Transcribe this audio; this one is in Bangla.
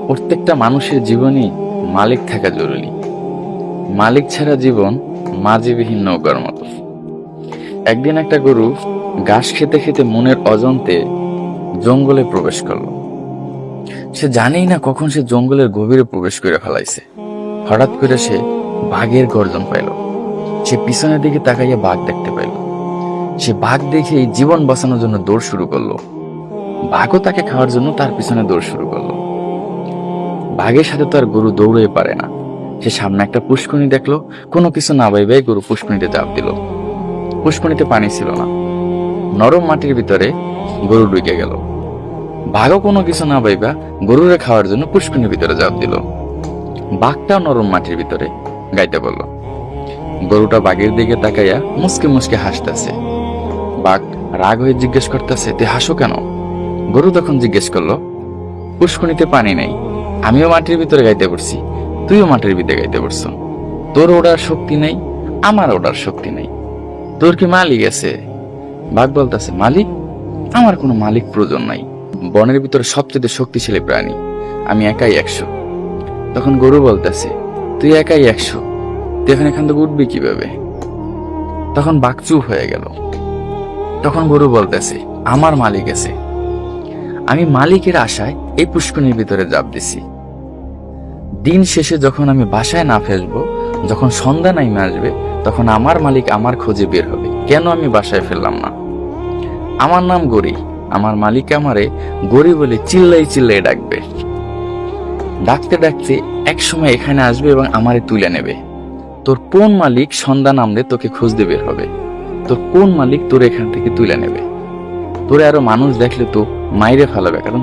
প্রত্যেকটা মানুষের জীবনে মালিক থাকা জরুরি। মালিক ছাড়া জীবন মাঝিবিহীন নৌকার মতো। একদিন একটা গরু ঘাস খেতে খেতে মনের অজান্তে জঙ্গলে প্রবেশ করলো। সে জানেই না কখন সে জঙ্গলের গভীরে প্রবেশ করে ফেলাইছে। হঠাৎ করে সে বাঘের গর্জন পাইল। সে পিছনের দিকে তাকাইয়া বাঘ দেখতে পাইল। সে বাঘ দেখে জীবন বাঁচানোর জন্য দৌড় শুরু করলো। বাঘও তাকে খাওয়ার জন্য তার পিছনে দৌড় শুরু করলো। বাঘের সাথে তো আর গরু দৌড়ে পারে না। সে সামনে একটা পুষ্করিণী দেখলো, কোনো কিছু না ভাইবাই গরু পুষ্করিণীতে ঝাঁপ দিল। পুষ্করিণীতে পানি ছিল না, নরম মাটির ভিতরে গরু ঢুকে গেল। বাঘও কোনো কিছু না ভাইবা গরুরে খাওয়ার জন্য পুষ্করিণীর ভিতরে ঝাঁপ দিল। বাঘটাও নরম মাটির ভিতরে গাইতে বলল। গরুটা বাঘের দিকে তাকাইয়া মুসকে মুসকে হাসতেছে। বাঘ রাগ হয়ে জিজ্ঞেস করতেছে, তুই হাসো কেন? গরু তখন জিজ্ঞেস করলো, পুষ্করিণীতে পানি নেই, আমিও মাটির ভিতরে গাইতে পড়ছি, তুইও মাটির ভিতরে গাইতে পড়ছো। তোর ওড়ার শক্তি নেই, আমার ওড়ার শক্তি নেই, তোর কি মালিক আছে? বাঘ বলতেছে, মালিক? আমার কোনো মালিক প্রয়োজন নাই। বনের ভিতরে সবচেয়ে শক্তিশালী প্রাণী, আমি একাই 100। তখন গরু বলতেছে, তুই একাই 100, তুই এখান থেকে উঠবি কিভাবে? তখন বাঘ চুপ হয়ে গেল। তখন গরু বলতেছে, আমার মালিক আছে, আমি মালিকের আশায় এই পুষ্করিণীর ভিতরে ঝাঁপ দিছি। দিন শেষে যখন আমি বাসায় না ফেলবো, যখন সন্ধ্যা নাইমে আসবে, তখন আমার মালিক আমার খোঁজে বের হবে। কেন আমি বাসায় ফেললাম না? আমার নাম গরি, আমার মালিক আমারে গরি বলে চিল্লাই চিল্লাই ডাকবে। ডাকতে ডাকতে এক সময় এখানে আসবে এবং আমারে তুলে নেবে। তোর কোন মালিক সন্ধ্যা নামলে তোকে খুঁজতে বের হবে? তোর কোন মালিক তোর এখান থেকে তুলে নেবে? তোরে আরো মানুষ দেখলে তো মাইরে ফেলাবে, কারণ